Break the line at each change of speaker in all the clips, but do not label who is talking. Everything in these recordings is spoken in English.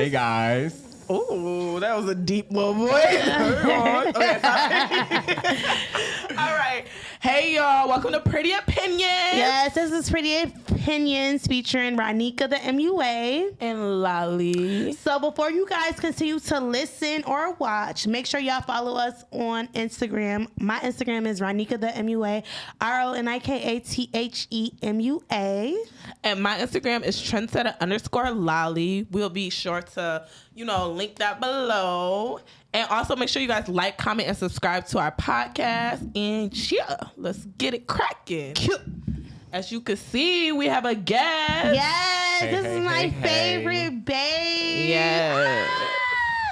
Hey guys.
Ooh, that was a deep little voice. Okay, all right. Hey, y'all. Welcome to Pretty Opinions.
Yes, this is Pretty Opinions featuring Ronika the MUA.
And Lolly.
So before you guys continue to listen or watch, make sure y'all follow us on Instagram. My Instagram is Ronika the MUA, RONIKATHEMUA.
And my Instagram is trendsetter_Lolly. We'll be sure to, link that below. And also make sure you guys like, comment, and subscribe to our podcast. And yeah, let's get it cracking. As you can see, we have a guest.
Yes, this is my favorite babe.
Yes.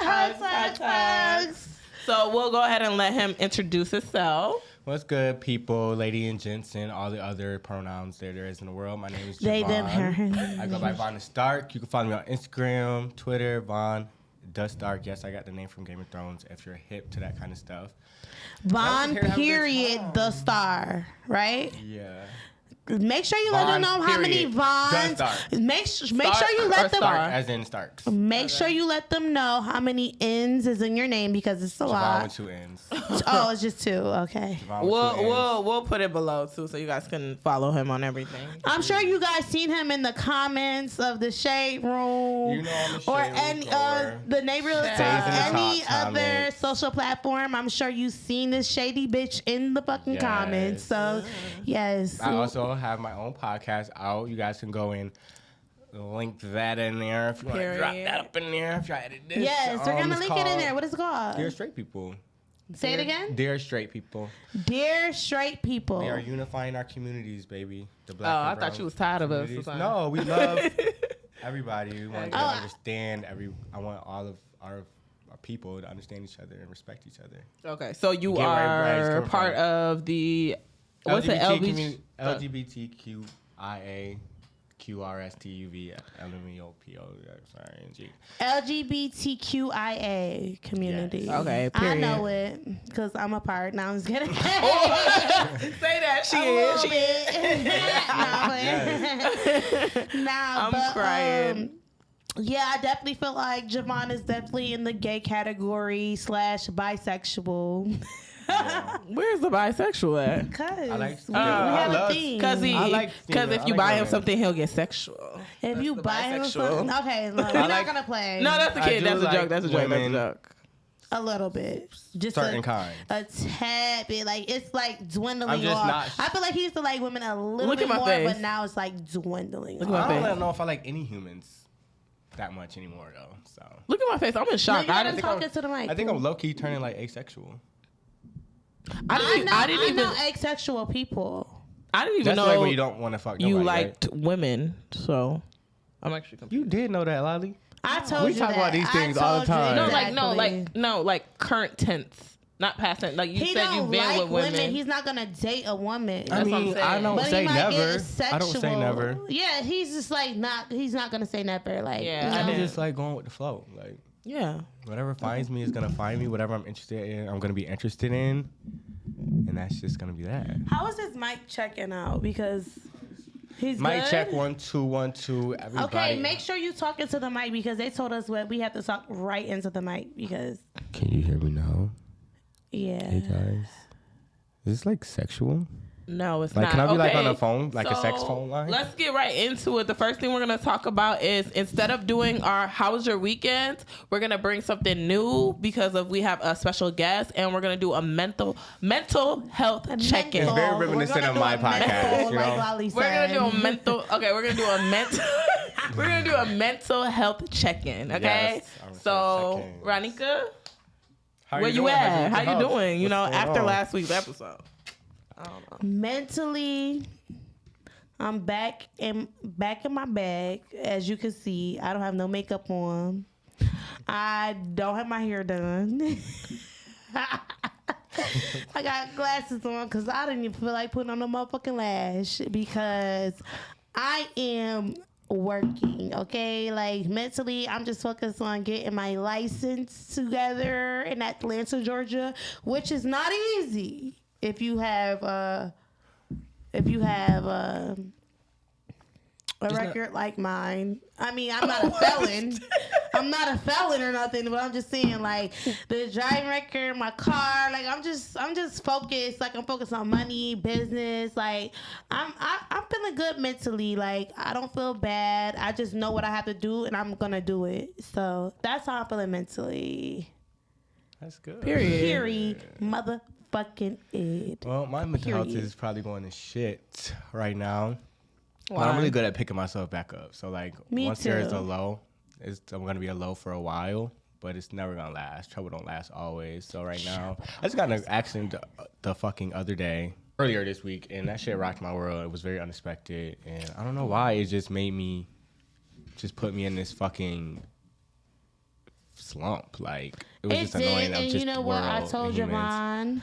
Hugs.
So we'll go ahead and let him introduce himself.
What's good, people, lady and gents, and all the other pronouns there is in the world. My name is Javonn.
They, them, her.
I go by Von Stark. You can follow me on Instagram, Twitter, Von Stark. Yes, I got the name from Game of Thrones if you're hip to that kind of stuff.
Von, period, the star, right?
Yeah.
Make sure you let them know how many Vons. Make sure you let them.
Stark, as in Starks.
Make sure you let them know how many N's is in your name because it's a lot.
Javonn with 2 N's.
Oh, it's just 2. Okay.
We'll put it below too, so you guys can follow him on everything.
I'm sure you guys seen him in the comments of the Shade Room, the neighborhood, any other social platform. I'm sure you've seen this shady bitch in the fucking comments. So, yes.
I also have my own podcast out. You guys can go and link that in there if you want to drop that up in there. If you edit this.
Yes, we're gonna link it in there. What is it called?
Dear Straight People.
Say it again.
Dear Straight People.
Dear Straight People.
We are unifying our communities, baby. The black
I thought you was tired of us.
No, we love everybody. We want to understand I want all of our people to understand each other and respect each other.
Okay, so you are part of the what's the
LGBTQIA QRSTUV LMEOPO
LGBTQIA community.
Yes. Okay, period.
I know it because I'm a part. Now I'm just kidding.
Say that she is. I'm crying.
Yeah, I definitely feel like Javonn is definitely in the gay category / bisexual.
Yeah. Where's the bisexual at?
Because
we have a thing. Because if you buy him something, he'll get sexual.
If you buy him something, okay, look, we're not gonna play.
No, that's a kid. That's a joke. That's a joke.
A little bit, just
certain kind,
a tad bit. Like it's like dwindling off. I feel like he used to like women a little bit more, but now it's like dwindling.
I don't know if I like any humans that much anymore though. So
look at my face. I'm in shock.
I think I'm
low key turning like asexual.
I didn't know asexual people.
I didn't even know
like when you don't want to fuck nobody,
you liked women. So I'm actually confused.
You did know that, Lolly.
I told you
we talk about these things all the time.
Like current tense, not past tense. Like you said, you've been with women.
He's not gonna date a woman.
I mean, I don't say never. I don't say never.
Yeah, he's just like not. He's not gonna say never. Like
I'm just like going with the flow. Like whatever finds me is gonna find me. Whatever I'm interested in, I'm gonna be interested in, and that's just gonna be that.
How is his mic checking out? Because he's
mic
good?
check 1 2 1 2. Everybody.
Okay, make sure you talk into the mic because they told us we have to talk right into the mic because.
Can you hear me now?
Yeah.
Hey guys, is this like sexual?
No, it's
like,
not.
Can I be like on a phone, like a sex phone line?
Let's get right into it. The first thing we're going to talk about is instead of doing our How was your weekend, we're going to bring something new because we have a special guest and we're going to do a mental health check-in.
It's very reminiscent of my podcast.
We're
going to do a mental. Okay, we're going to do a mental. We're going to do a mental health check-in. Okay, so Ronika, where you at? How you doing? After last week's episode. I don't know.
Mentally, I'm back in my bag. As you can see, I don't have no makeup on. I don't have my hair done. I got glasses on because I didn't even feel like putting on a motherfucking lash because I am working, okay? Like mentally, I'm just focused on getting my license together in Atlanta, Georgia, which is not easy. If you have a record like mine, I mean, I'm not a felon. I'm I'm not a felon or nothing, but I'm just saying, like, the driving record, my car, like, I'm just focused. Like, I'm focused on money, business. Like, I'm feeling good mentally. Like, I don't feel bad. I just know what I have to do, and I'm gonna do it. So that's how I'm feeling mentally.
That's good.
Period. Motherfucking Ed.
Well, my mental health is probably going to shit right now.
Why?
But I'm really good at picking myself back up. So, like, once
too.
there's a low, I'm going to be a low for a while, but it's never going to last. Trouble don't last always. So, right now, I just got in an accident the fucking other day, earlier this week, and that shit rocked my world. It was very unexpected, and I don't know why. It just made me, just put me in this fucking slump. Like, it was just annoying.
And you know what I told Javonn?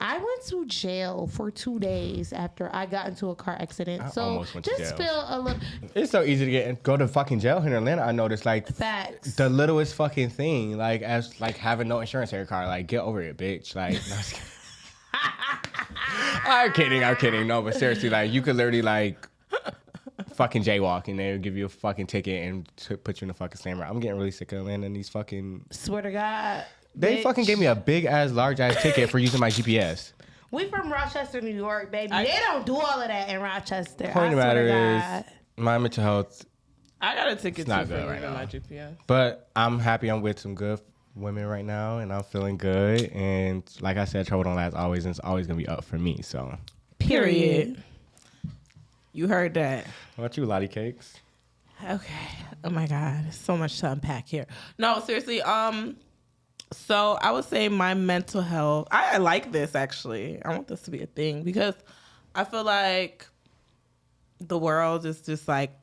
I went to jail for 2 days after I got into a car accident. So just feel a little.
It's so easy to go to fucking jail here in Atlanta. I noticed, like,
facts.
The littlest fucking thing, like, as like having no insurance in your car. Like, get over it, bitch. Like, no, I'm kidding. No, but seriously, like, you could literally, like, fucking jaywalk and they'll give you a fucking ticket and put you in a fucking slammer. I'm getting really sick of Atlanta and these fucking.
Swear to God.
They fucking gave me a big ass, large ass ticket for using my GPS.
We from Rochester, New York, baby. They don't do all of that in Rochester.
Point of the matter is, my mental health.
I got a ticket
not
too
good
for
right now.
my GPS.
But I'm happy I'm with some good women right now, and I'm feeling good. And like I said, trouble don't last always, and it's always gonna be up for me. So.
Period. You heard that.
What about you, Lottie Cakes?
Okay. Oh my God. There's so much to unpack here. No, seriously. So I would say my mental health. I like this actually. I want this to be a thing because I feel like the world is just like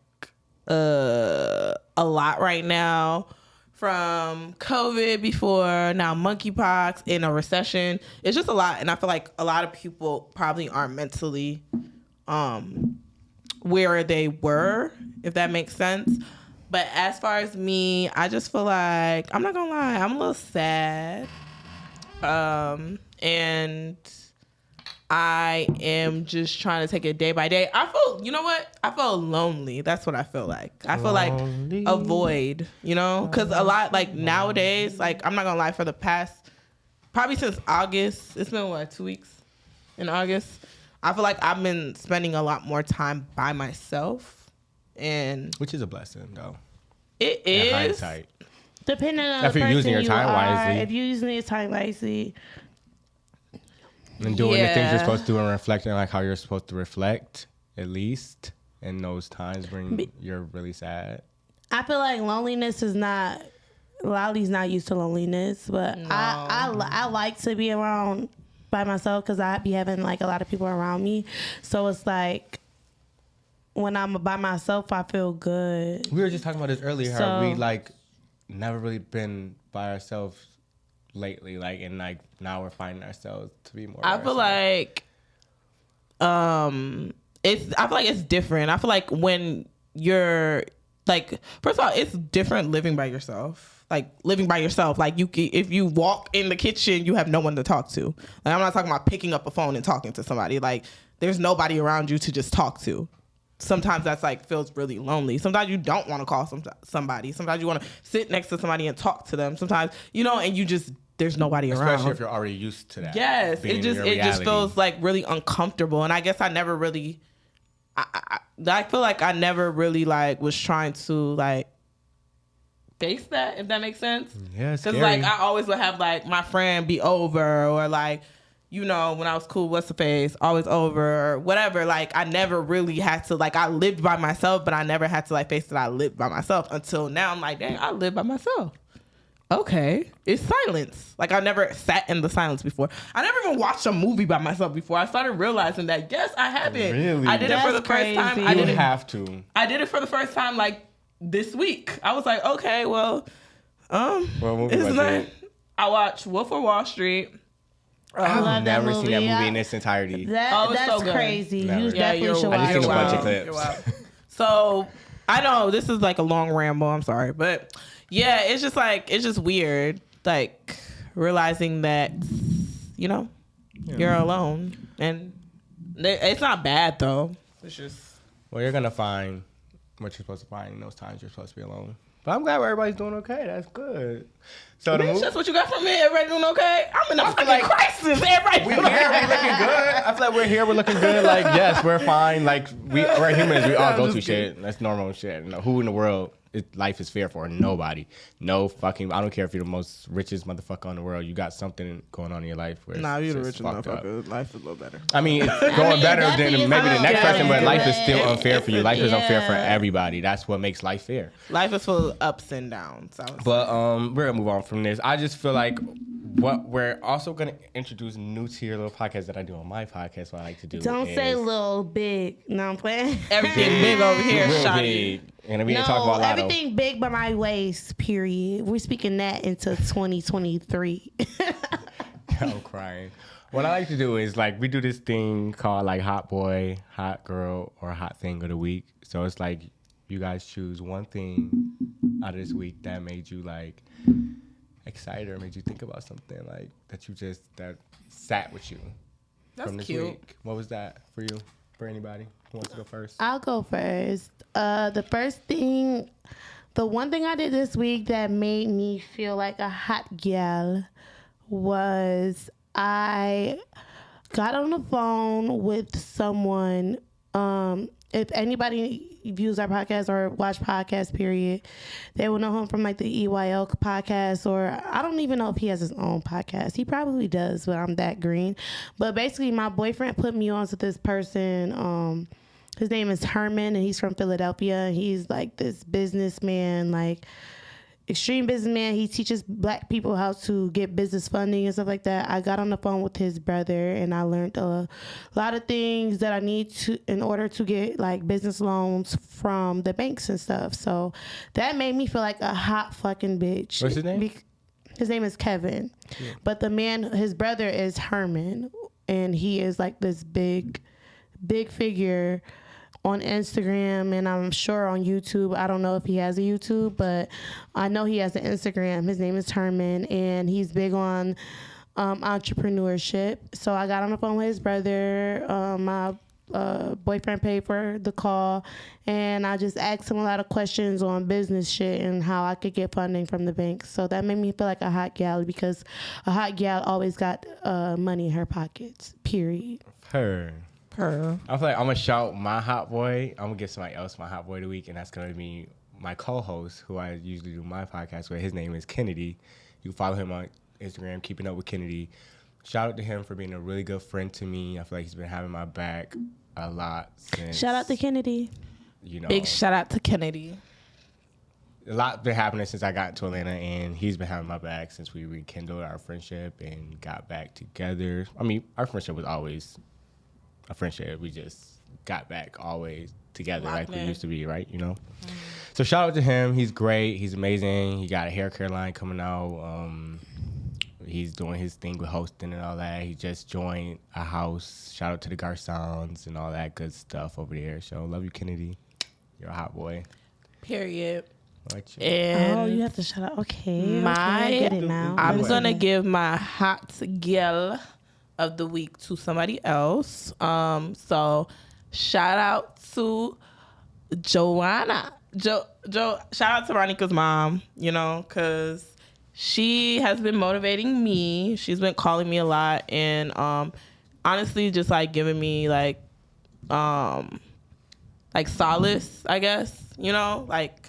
a lot right now. From COVID before, now monkeypox, in a recession. It's just a lot. And I feel like a lot of people probably aren't mentally where they were, if that makes sense. But as far as me, I just feel like, I'm not gonna lie, I'm a little sad. And I am just trying to take it day by day. I feel, you know what? I feel lonely. That's what I feel like. I feel like a void, you know? Because a lot, like nowadays, like I'm not gonna lie, for the past, probably since August, it's been what, 2 weeks in August? I feel like I've been spending a lot more time by myself. And
which is a blessing, though.
It is.
In hindsight.
Depending on
if you're using your time wisely.
If you're using your time wisely.
And doing the things you're supposed to do and reflecting like how you're supposed to reflect, at least, in those times when you're really sad.
I feel like loneliness is not... Lolly's not used to loneliness, but no. I like to be around by myself because I be having like a lot of people around me. So it's like... When I'm by myself, I feel good.
We were just talking about this earlier. How we like never really been by ourselves lately. Like, and like now we're finding ourselves to be more.
I feel like, I feel like it's different. I feel like when you're like, first of all, it's different living by yourself. Like living by yourself. Like if you walk in the kitchen, you have no one to talk to. Like I'm not talking about picking up a phone and talking to somebody. Like there's nobody around you to just talk to. Sometimes that's like feels really lonely. Sometimes you don't want to call somebody. Sometimes you want to sit next to somebody and talk to them. Sometimes, you know, and you just, there's nobody around.
Especially if you're already used to that.
Yes. It just feels like really uncomfortable. And I guess I never really, I feel like I never really like was trying to like face that, if that makes sense.
Yeah, it's
because like I always would have like my friend be over or like, you know, when I was cool, what's the face, always over, or whatever. Like, I never really had to, like, I lived by myself, but I never had to, like, face that I lived by myself until now. I'm like, dang, I live by myself. Okay. It's silence. Like, I never sat in the silence before. I never even watched a movie by myself before. I started realizing that, yes, I haven't.
Really?
I did it for the first time.
I didn't have to.
I did it for the first time, like, this week. I was like, okay, well,
what movie was it?
I watched Wolf of Wall Street.
I've never seen that movie in its entirety.
That's
so good.
crazy.
Never.
You definitely should watch it.
I just seen a bunch of clips.
So, I know this is like a long ramble. I'm sorry. But, yeah, it's just like, it's just weird. Like, realizing that, you know, you're alone. And it's not bad, though. It's just...
Well, you're going to find what you're supposed to find in those times you're supposed to be alone. But I'm glad everybody's doing okay. That's good. So the
Bitch, that's what you got from me. Everybody doing okay? I'm in a fucking crisis. Everybody
we're
doing
here,
okay.
we looking good. I feel like we're here, we're looking good. Like, yes, we're fine. Like, we're humans. We all go through shit. That's normal shit. Who in the world life is fair for? Nobody. No fucking. I don't care if you're the most richest motherfucker in the world. You got something going on in your life where
Nah, you're the
richest
richest motherfucker. Life is a little better.
I mean, it's going better than maybe the next person, but life is still
Yeah.
unfair for you. Life is unfair for everybody. That's what makes life fair.
Life is full of ups and downs.
But we're gonna move on from this. I just feel like what we're also gonna introduce new to your little podcast that I do on my podcast. What I like to do.
Don't say little big. No, I'm playing.
Everything big over here,
real
shawty.
big. And we ain't talking about lotto.
Everything big by my waist, period. We're speaking that into 2023.
I'm crying. What I like to do is like we do this thing called like hot boy, hot girl, or hot thing of the week. So it's like you guys choose one thing out of this week that made you like excited or made you think about something like that sat with you.
That's
from this
cute.
week. What was that for you? For anybody who wants to go first?
I'll go first. The one thing I did this week that made me feel like a hot gal was I got on the phone with someone. If anybody views our podcast or watch podcast, period, they will know him from like the EYL podcast, or I don't even know if he has his own podcast. He probably does, but I'm that green. But basically, my boyfriend put me on to this person. His name is Herman, and he's from Philadelphia. He's like this businessman, like extreme businessman. He teaches black people how to get business funding and stuff like that. I got on the phone with his brother, and I learned a lot of things that I need to in order to get like business loans from the banks and stuff. So that made me feel like a hot fucking bitch.
What's his name?
His name is Kevin, but his brother is Herman, and he is like this big figure on Instagram, and I'm sure on YouTube. I don't know if he has a YouTube, but I know he has an Instagram. His name is Herman, and he's big on entrepreneurship. So I got on the phone with his brother. My boyfriend paid for the call, and I just asked him a lot of questions on business shit and how I could get funding from the bank. So that made me feel like a hot gal, because a hot gal always got money in her pockets, period.
Her. I feel like I'm gonna shout my hot boy. I'm gonna give somebody else my hot boy of the week, and that's gonna be my co-host, who I usually do my podcast with. His name is Kennedy. You can follow him on Instagram, Keeping Up with Kennedy. Shout out to him for being a really good friend to me. I feel like he's been having my back a lot since.
Shout out to Kennedy.
You know,
Big shout out to Kennedy.
a lot been happening since I got to Atlanta, and he's been having my back since we rekindled our friendship and got back together. I mean, our friendship was always a friendship. We just got back always together like we used to be, right? You know? Mm-hmm. So shout out to him. He's great. He's amazing. He got a hair care line coming out. He's doing his thing with hosting and all that. He just joined a house. Shout out to the Garçons and all that good stuff over there. So love you, Kennedy. You're a hot boy.
Period.
Like
And
you have to shut up. Okay.
I
get it now.
I'm gonna give my hot gal of the week to somebody else. So shout out to Joanna. Shout out to Ronika's mom, you know, because she has been motivating me. She's been calling me a lot, and honestly just like giving me like solace, I guess, you know, like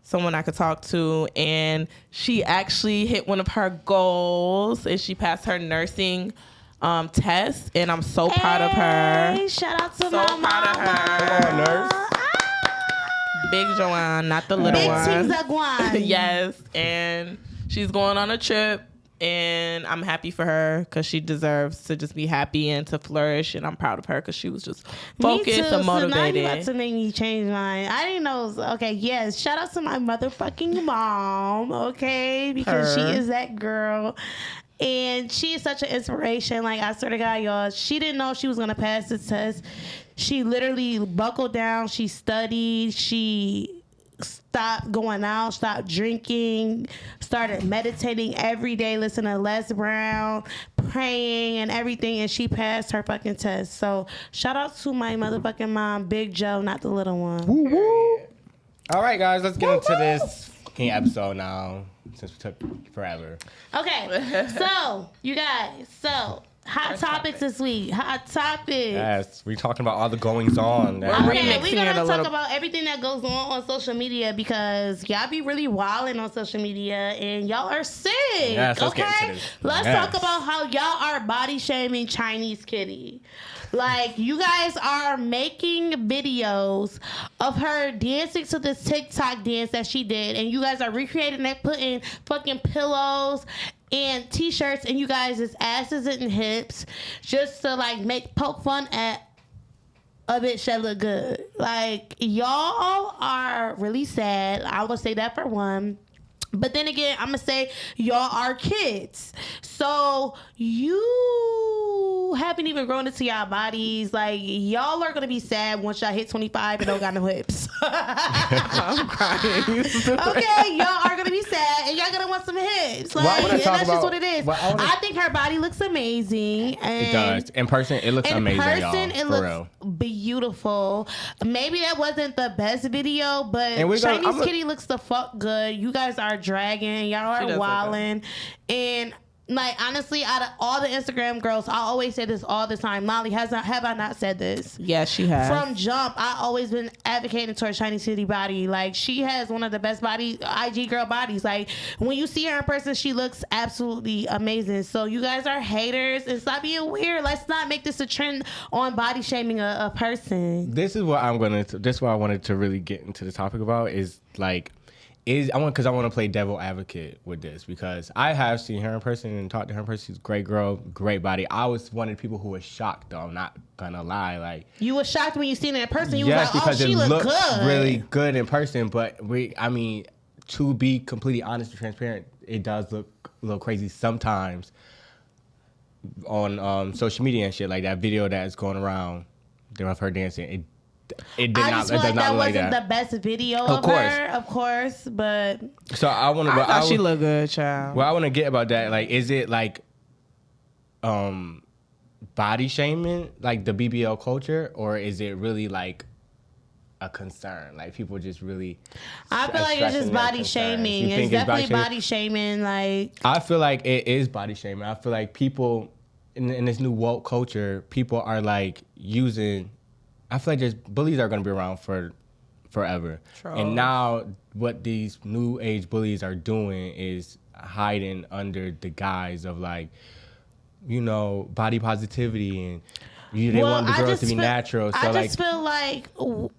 someone I could talk to. And she actually hit one of her goals, and she passed her nursing test, and I'm so proud of her.
Shout out to
So
my
proud
mama.
of her.
Come on, nurse.
Big Joanne, not the little
Big
one.
Team Zagwan.
Yes, and she's going on a trip, and I'm happy for her because she deserves to just be happy and to flourish, and I'm proud of her because she was just focused and
So now
motivated.
you about to make me change mine. I didn't know. Okay, yes. Shout out to my motherfucking mom. Okay, because she is that girl. And she is such an inspiration. Like, I swear to God, y'all, she didn't know she was going to pass this test. She literally buckled down. She studied. She stopped going out, stopped drinking, started meditating every day, listening to Les Brown, praying and everything. And she passed her fucking test. So shout out to my motherfucking mom, Big Joe, not the little one.
Woo woo. All right, guys, let's get into this fucking episode now, since we took forever.
Okay, so you guys, hot topics this week. Hot topics.
Yes, we're talking about all the goings on.
Okay, we're gonna talk about everything that goes on social media because y'all be really wilding on social media and y'all are sick.
Yes, let's
okay,
get into this.
let's talk about how y'all are body shaming Chinese Kitty. Like, you guys are making videos of her dancing to this TikTok dance that she did, and you guys are recreating that, putting fucking pillows and t-shirts and you guys' asses and hips just to like poke fun at a bitch that look good. Like, y'all are really sad. I would say that for one. But then again, I'm gonna say y'all are kids. So you haven't even grown into y'all bodies. Like, y'all are gonna be sad once y'all hit 25 and don't got no hips. I'm crying. Okay, y'all are gonna be sad and y'all gonna want some hips. Like, and that's just what it is. I think her body looks amazing. And
it does. In person, it looks amazing, y'all. In person, it looks
beautiful. Maybe that wasn't the best video, but Chinese Kitty looks the fuck good. You guys are dragging. Y'all are wilding. And like, honestly, out of all the Instagram girls, I always say this all the time. Molly, have I not said this?
Yes, she has.
From jump, I always been advocating towards Chinese Kitty body. Like, she has one of the best IG girl bodies. Like, when you see her in person, she looks absolutely amazing. So you guys are haters and stop being weird. Let's not make this a trend on body shaming a person.
This is what I wanted to really get into the topic about is like, I want to play devil advocate with this because I have seen her in person and talked to her in person. She's a great girl, great body. I was one of the people who was shocked, though. I'm not gonna lie. Like, you
were shocked when you seen her in person. You was like, oh, she looked good,
really good in person. But to be completely honest and transparent, it does look a little crazy sometimes on social media and shit. Like that video that's going around of her dancing. It did
I
not.
Just feel like that wasn't the best video of her, of course. But
so I want to. I
thought she looked good, child.
Well, I want to get about that. Like, is it like, body shaming, like the BBL culture, or is it really like a concern? Like, people just really.
I feel like it's just body shaming. It's definitely body shaming. Like,
I feel like it is body shaming. I feel like people in this new woke culture, people are like using. I feel like bullies are going to be around for forever. True. And now what these new age bullies are doing is hiding under the guise of like, body positivity and they want the girls to be natural. So I just
feel like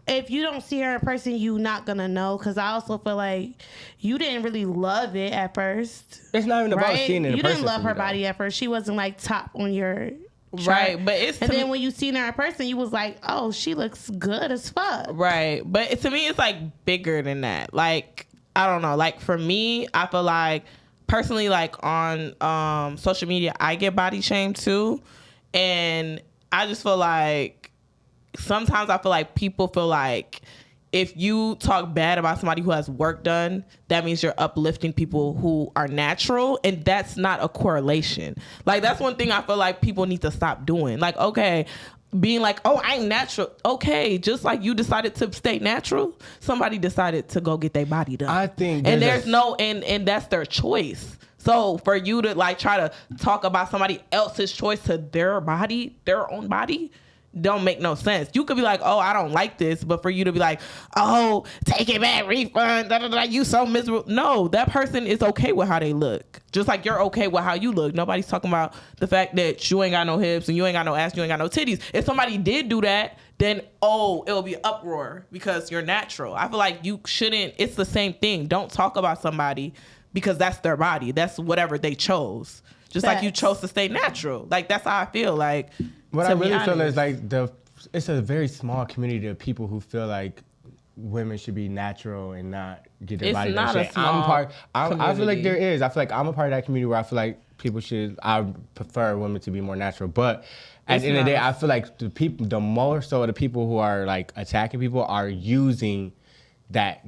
if you don't see her in person, you're not going to know. Because I also feel like you didn't really love it at first.
It's not even about seeing it in person.
You didn't love her body at first. She wasn't like top on your...
Right, but
then when you seen her in person, you was like, "Oh, she looks good as fuck."
Right, but to me, it's like bigger than that. Like, I don't know. Like, for me, I feel like personally, like on social media, I get body shamed too, and I just feel like sometimes I feel like people feel like if you talk bad about somebody who has work done, that means you're uplifting people who are natural, and that's not a correlation. Like, that's one thing I feel like people need to stop doing. Like, okay, being like, oh, I'm natural. Okay, just like you decided to stay natural, somebody decided to go get their body done.
I think
and and that's their choice. So for you to like try to talk about somebody else's choice to their body, their own body, don't make no sense. You could be like, oh, I don't like this, but for you to be like, oh, take it back, refund, da, da, da, you so miserable. No, that person is okay with how they look. Just like you're okay with how you look. Nobody's talking about the fact that you ain't got no hips and you ain't got no ass, you ain't got no titties. If somebody did do that, then, it'll be uproar because you're natural. I feel like you shouldn't, it's the same thing. Don't talk about somebody because that's their body. That's whatever they chose. Just like you chose to stay natural. Like, that's how I feel. Like,
what I really feel is like it's a very small community of people who feel like women should be natural and not get their body done. I feel like there is. I feel like I'm a part of that community where I feel like I prefer women to be more natural. But at the end of the day, I feel like the more so the people who are like attacking people are using that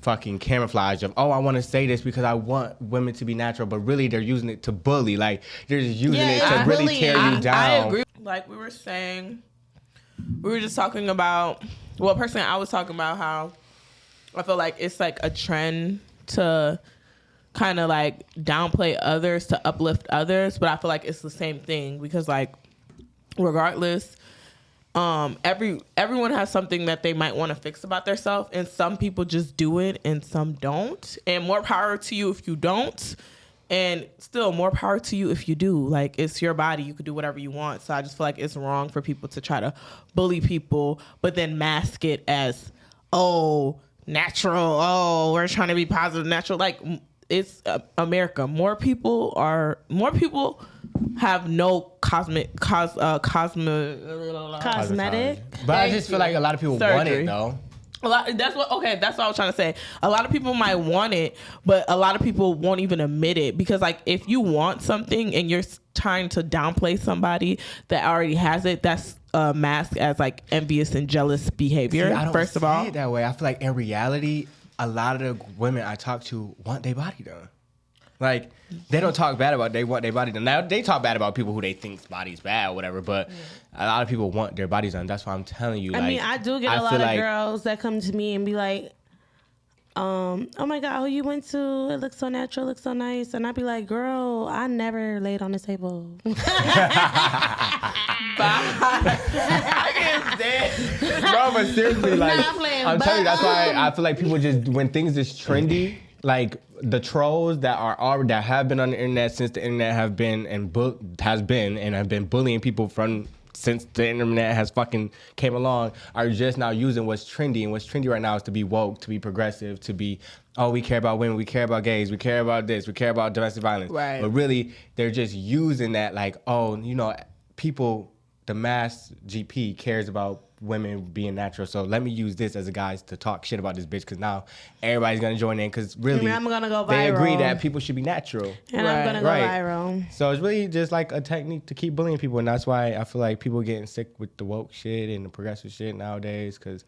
fucking camouflage of, I want to say this because I want women to be natural, but really they're using it to bully. Like, they're just using it to really tear you down.
I agree. Like we were saying, we were just talking about, personally I was talking about how I feel like it's like a trend to kind of like downplay others to uplift others, but I feel like it's the same thing because like regardless, everyone has something that they might want to fix about themselves, and some people just do it and some don't. And more power to you if you don't, and still more power to you if you do. Like, it's your body, you can do whatever you want. So I just feel like it's wrong for people to try to bully people but then mask it as natural, we're trying to be positive, natural. Like, it's America. More people have no cosmetic.
But I just feel like a lot of people want it though.
That's what I was trying to say. A lot of people might want it, but a lot of people won't even admit it because, like, if you want something and you're trying to downplay somebody that already has it, that's masked as like envious and jealous behavior.
See, I don't
first of all,
see it that way. I feel like in reality, a lot of the women I talk to want their body done. Like, they don't talk bad about they want their body done. Now, they talk bad about people who they think's body's bad or whatever, but a lot of people want their bodies done. That's why I'm telling you.
I mean, I do get a lot of girls that come to me and be like, oh my God, who you went to? It looks so natural, looks so nice. And I'd be like, girl, I never laid on the table.
No, but seriously, like, I'm telling you, that's why I feel like people just, when things is trendy, like the trolls that have been on the internet since the internet have been and have been bullying people from since the internet has fucking came along, are just now using what's trendy. And what's trendy right now is to be woke, to be progressive, to be, we care about women, we care about gays, we care about this, we care about domestic violence.
Right.
But really, they're just using that like, people, the mass GP cares about women being natural, so let me use this as a guys to talk shit about this bitch because now everybody's gonna join in because really
I'm gonna go viral.
They agree that people should be natural,
and I'm gonna go viral.
So it's really just like a technique to keep bullying people, and that's why I feel like people are getting sick with the woke shit and the progressive shit nowadays because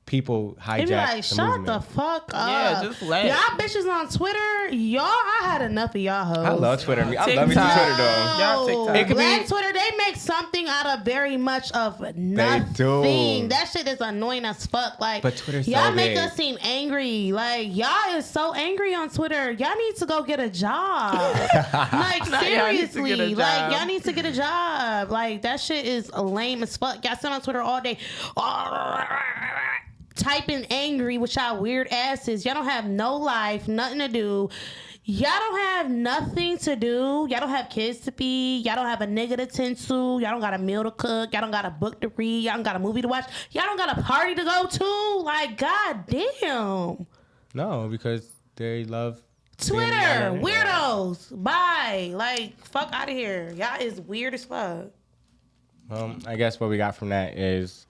people hijack
like,
the
shut
movement.
the fuck up.
Yeah, just let
y'all bitches on Twitter. I had enough of y'all hoes.
I love Twitter. I love me some
TikTok.
Twitter though.
Y'all TikTok.
It could
Black
be
Twitter, they make something out of very much of nothing.
They do.
That shit is annoying as fuck. Like,
But Twitter's so
y'all make
big.
us seem angry. Like, y'all is so angry on Twitter. Y'all need to go get a job. Like,
Y'all need to get a
seriously.
job.
Like, y'all need to get a job. Like, that shit is lame as fuck. Y'all sit on Twitter all day. Typing angry with y'all weird asses. Y'all don't have no life, nothing to do. Y'all don't have nothing to do. Y'all don't have kids to feed. Y'all don't have a nigga to tend to. Y'all don't got a meal to cook. Y'all don't got a book to read. Y'all don't got a movie to watch. Y'all don't got a party to go to. Like, goddamn.
no, because they love
Twitter,
being on the internet.
weirdos. Bye. Like, fuck out of here. Y'all is weird as fuck.
I guess what we got from that is,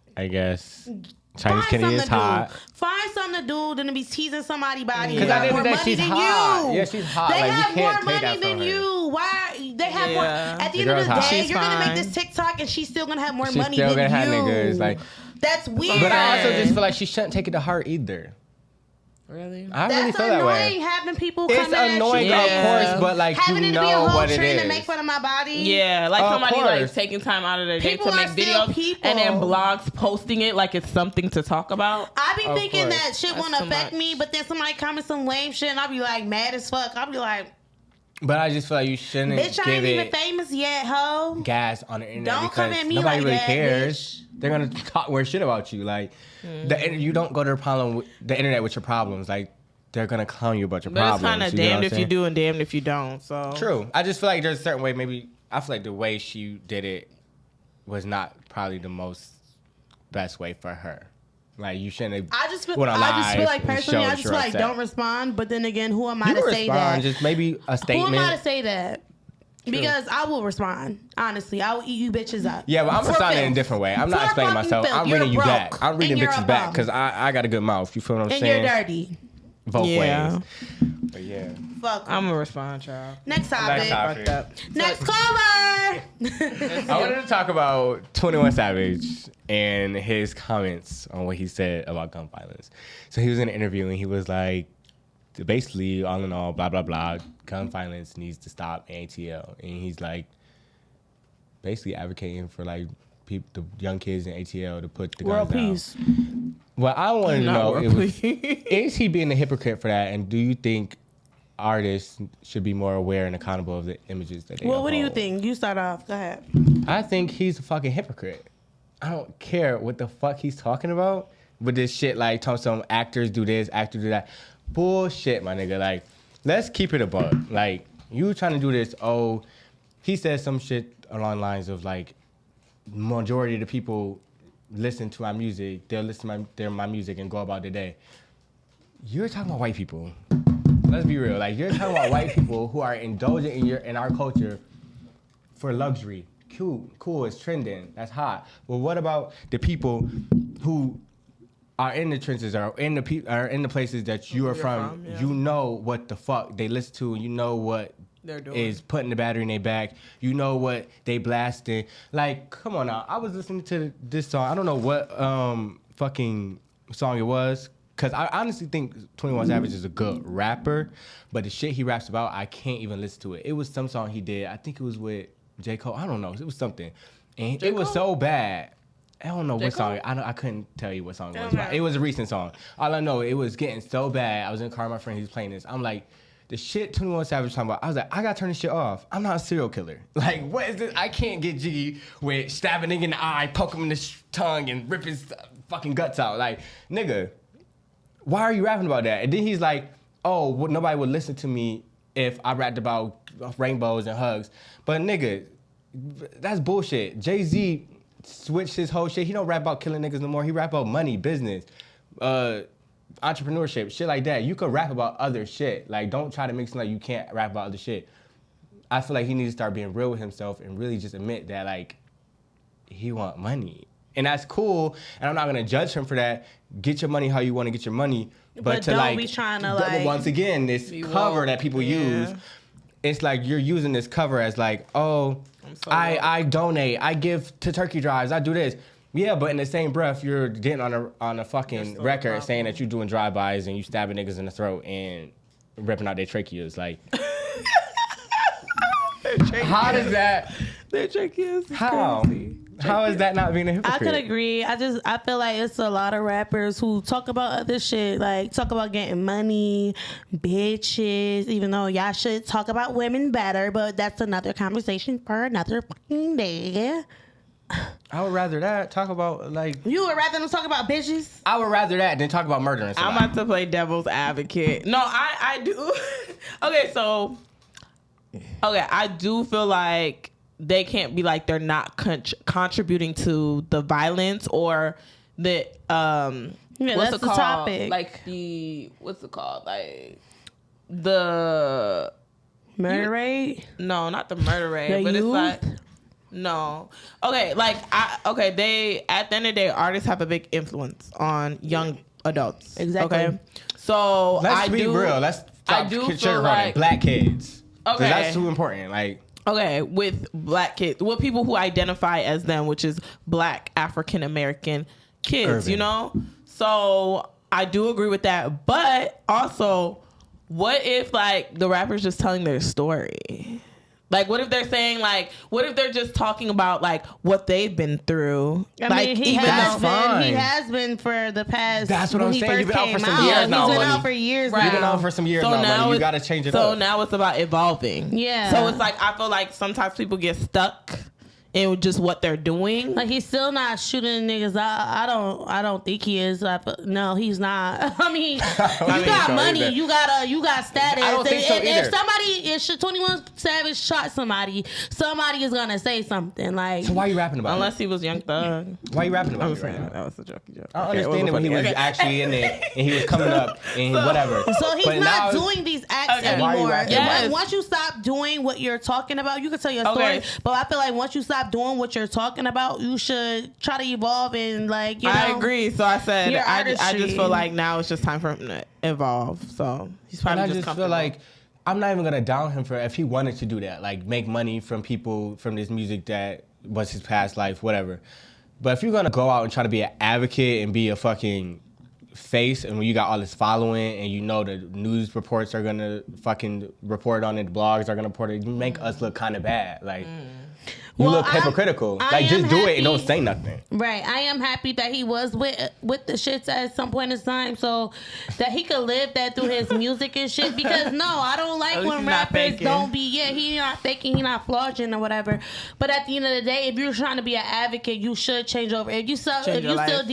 Chinese
Find
Kitty
something
is
to
hot.
do. Find something to do than to be teasing somebody's body.
Because
They
at the
have
end of
more
the day,
money
she's
than
hot.
you.
Yeah, she's hot.
They
Like, we
have more
can't take
money
that
than
from her.
you. Why? They have more.
Yeah.
At the
The
end of
girl's
the
hot.
day,
She's
you're gonna
fine.
make this TikTok, and she's still gonna have more
She's
money
still
than
gonna
you.
have niggas. Like,
That's weird.
but I also just feel like she shouldn't take it to heart either.
Really?
I
That's
really feel that
annoying.
way.
Having people
It's
coming at
annoying,
you.
of
Yeah.
course, but like
Having
you
it to be a
know
whole
what it
trend
is.
to make fun of my body.
Yeah, like
Of
somebody like
course.
taking time out of their day
People
to make
are still
videos
people.
and then blogs posting it like it's something to talk about.
I be
Of
thinking
course.
that shit
That's
won't
too
affect
much.
me, but then somebody comment some lame shit, and I'll be like mad as fuck. I'll be like,
But I just feel like you shouldn't
bitch, I
give
ain't even
it
famous yet, ho.
gas on the internet
Don't
because
come at me
nobody
like
really
that,
cares.
bitch.
They're gonna talk weird shit about you. Like you don't go to the internet with your problems. Like they're gonna clown you about your
But it's
problems.
kind of
you know what
damned
I'm
if you
saying?
do and damned if you don't. So
True. I just feel like there's a certain way. Maybe I feel like the way she did it was not probably the most best way for her. Like you shouldn't have.
I just feel
went on
like
live and
personally,
showed
I just feel
you're
like
upset.
don't respond. But then again, who am I
You
to
can
say
respond.
that?
Just maybe a statement.
Who am I to say that? Because I will respond. Honestly, I will eat you bitches up.
Yeah, but I'm
For
responding in a
filth.
differk way. I'm
For
not explaining
fucking
myself.
filth.
I'm
You're
reading you
broke.
back. I'm reading
And you're
bitches
a
back
bum.
because I got a good mouth. You feel what I'm
And
saying?
you're dirty.
Both
Yeah.
ways. But yeah.
Fuck.
I'm gonna respond, child.
Next topic.
topic.
Fucked up.
Next caller.
I wanted to talk about 21 Savage and his comments on what he said about gun violence. So he was in an interview and he was like, basically, all in all, blah, blah, blah, gun violence needs to stop ATL. And he's like, basically advocating for like the young kids in ATL to put the
World
guns down.
peace.
Well, I wanted to
Not
know,
world
is he being a hypocrite for that? And do you think artists should be more aware and accountable of the images that they
Well, what do you
uphold?
think? You start off. Go ahead.
I think he's a fucking hypocrite. I don't care what the fuck he's talking about with this shit. Like, talking some actors do this, actors do that. Bullshit, my nigga. Like, let's keep it a buck. Like, you trying to do this? Oh, he said some shit along the lines of like, majority of the people listen to my music. They'll listen to my music and go about their day. You're talking about white people. Let's be real. Like, you're talking about white people who are indulgent in our culture for luxury. Cool, it's trending. That's hot. Well, what about the people who are in the trenches, are in the places that you are from?
yeah.
You know what the fuck they listen to, and you know what
They're doing.
is putting the battery in their back. You know what they blasting. Like, come on now. I was listening to this song. I don't know what fucking song it was. Because I honestly think 21 Savage is a good rapper, but the shit he raps about, I can't even listen to it. It was some song he did. I think it was with J. Cole. I don't know. It was something. And it was so bad. I don't know what song. I couldn't tell you what song it was.
Okay.
It was a recent song. All I know, it was getting so bad. I was in the car with my friend. He was playing this. I'm like, the shit 21 Savage was talking about, I was like, I gotta turn this shit off. I'm not a serial killer. Like, what is this? I can't get jiggy with stabbing a nigga in the eye, poke him in the tongue, and rip his fucking guts out. Like, nigga, why are you rapping about that? And then he's like, oh, well, nobody would listen to me if I rapped about rainbows and hugs. But nigga, that's bullshit. Jay-Z switched his whole shit. He don't rap about killing niggas no more. He rap about money, business, entrepreneurship, shit like that. You could rap about other shit. Like, don't try to make it like you can't rap about other shit. I feel like he needs to start being real with himself and really just admit that, like, he want money. And that's cool, and I'm not gonna judge him for that. Get your money how you want to get your money, but to
don't
like,
be trying to, like,
once again, this cover that people use, it's like you're using this cover as like, oh, I donate, I give to turkey drives, I do this. Yeah, but in the same breath, you're getting on a fucking record saying that you're doing drive-bys and you stabbing niggas in the throat and ripping out their tracheas. Like, how does that?
Their tracheas.
How?
Crazy.
How is that not being a hypocrite?
I could agree. I feel like it's a lot of rappers who talk about other shit, like talk about getting money, bitches, even though y'all should talk about women better, but that's another conversation for another fucking day.
I would rather that talk about like.
You would rather them talk about bitches?
I would rather that than talk about murdering somebody.
I'm about to play devil's advocate. No, I do. Okay, I do feel like they can't be like they're not contributing to the violence or the
that's the topic.
Like the what's it called? Like the
Murder rate?
No, not the murder rate,
The
but
youth?
it's like no. Okay, like they at the end of the day, artists have a big influence on young adults.
Exactly.
Okay, so
Let's be real. Let's stop sugarcoating
like
black kids.
Okay.
That's too important. Like.
Okay, with black kids, with people who identify as them, which is black African American kids,
Urban.
you know? So I do agree with that. But also, what if like the rapper's just telling their story? Like, what if they're saying like, what if they're just talking about like what they've been through?
I mean, he
even
has
though-
been. He has been for the past.
That's what
when
I'm
he
saying. You've
first
been out for
came
some years now,
He's been
buddy.
out for years
Right.
now.
You've been on for some years now, buddy. You
it's-
gotta change it
so
up.
now it's about evolving.
Yeah.
So it's like I feel like sometimes people get stuck in just what they're doing.
Like he's still not shooting niggas. I don't think he is. No, he's not. I mean, you got
so
money.
either.
You got status.
I don't think so
If 21 Savage shot somebody is gonna say something like.
So why are you rapping about
Unless
it?
he was Young Thug.
Why are you rapping
I
about
was
it right
saying
now?
that was a jokey joke.
I
Okay, it
understand it when he was
funny. Okay.
actually in there and he was coming up and whatever.
So he's
But
not
now-
doing these acts
Okay.
Why are you
anymore.
rapping?
Yes.
Once you stop doing what you're talking about, you can tell your
Okay.
story. But I feel like once you stop doing what you're talking about, you should try to evolve and like, you know.
I agree. So I said
Your
I just
artistry.
feel like now it's just time for him to evolve. So he's
And
probably
I
just
just feel
comfortable.
like I'm not even gonna down him for if he wanted to do that, like make money from people from this music that was his past life, whatever. But if you're gonna go out and try to be an advocate and be a fucking face and when you got all this following and you know the news reports are gonna fucking report on it, blogs are gonna report it, you make us look kind of bad. Like, you look hypocritical. Like, just do it and don't say nothing.
Right. I am happy that he was with the shits at some point in time so that he could live that through his music and shit. Because, no, I don't like when rappers don't be, he not faking, he not flogging or whatever. But at the end of the day, if you're trying to be an advocate, you should change over. If you still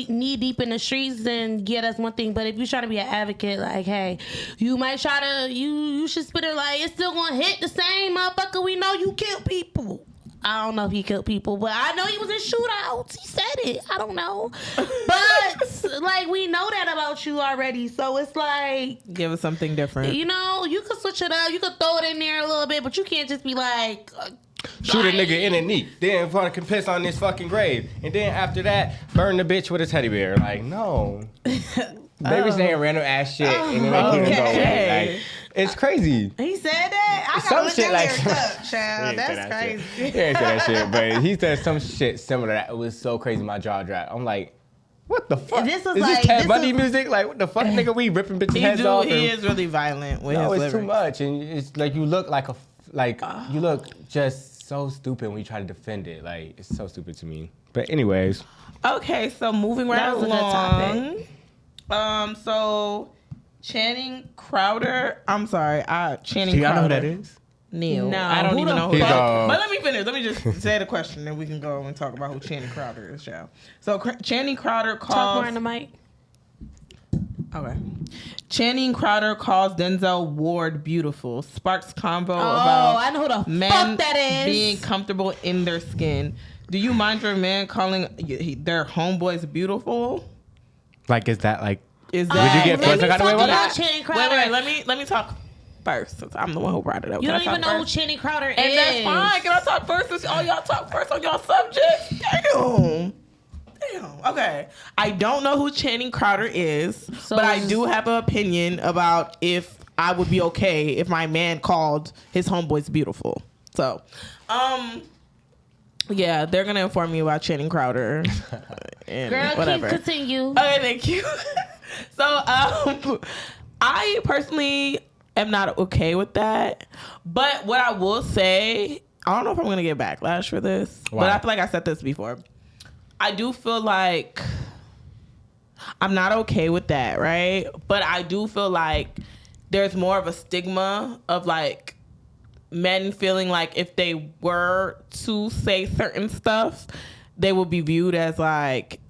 knee deep in the streets, then that's one thing. But if you're trying to be an advocate, like, hey, you might try to, you should spit it like, it's still going to hit the same motherfucker. We know you kill people. I don't know if he killed people, but I know he was in shootouts. He said it. I don't know. But, like, we know that about you already. So it's like...
Give us something different.
You know, you could switch it up. You could throw it in there a little bit, but you can't just be like...
Shoot a nigga in the knee. Then fucking piss on this fucking grave. And then after that, burn the bitch with a teddy bear. Like, no. Baby saying random ass shit and then they keep it going. Like, it's crazy.
He said that? I gotta look
shit like
up, child. That's crazy.
He ain't say that shit, but he said some shit similar to that. It was so crazy, my jaw dropped. I'm like, what the fuck?
This was
is
like,
this Ted Bundy music? Like, what the fuck, nigga? We ripping bitches' heads off.
He is really violent with his
it's
lyrics.
too much. And it's like, you look like you look just so stupid when you try to defend it. Like, it's so stupid to me. But anyways.
Okay, so moving right
was a good
along.
topic.
So Channing Crowder. I'm sorry, Channing
Do y'all
Crowder.
know who that is?
Neil.
No,
I don't even know who
He's,
that is. But let me finish. Let me just say the question, and we can go and talk about who Channing Crowder is, child. So Channing Crowder calls...
Talk more in the mic.
Okay. Channing Crowder calls Denzel Ward beautiful. Sparks convo about
I know who the
men
fuck that is.
being comfortable in their skin. Do you mind your man calling their homeboys beautiful?
Like, is that like...
Is
Would
that...
you get first? I got away with that?
Channing Crowder.
Wait. Let me talk first. Since I'm the one who brought it up.
You
Can
don't
I
even
talk
know who
first?
Channing Crowder is.
And that's fine. Can I talk first? Since all y'all talk first on y'all subjects. Damn. Okay. I don't know who Channing Crowder is, but I do have an opinion about if I would be okay if my man called his homeboys beautiful. So, yeah, they're gonna inform me about Channing Crowder. And
Girl,
whatever.
continue.
Okay, thank you. So, I personally am not okay with that. But what I will say, I don't know if I'm gonna get backlash for this,
Why?
but I feel like I said this before. I do feel like I'm not okay with that, right? But I do feel like there's more of a stigma of like men feeling like if they were to say certain stuff, they would be viewed as like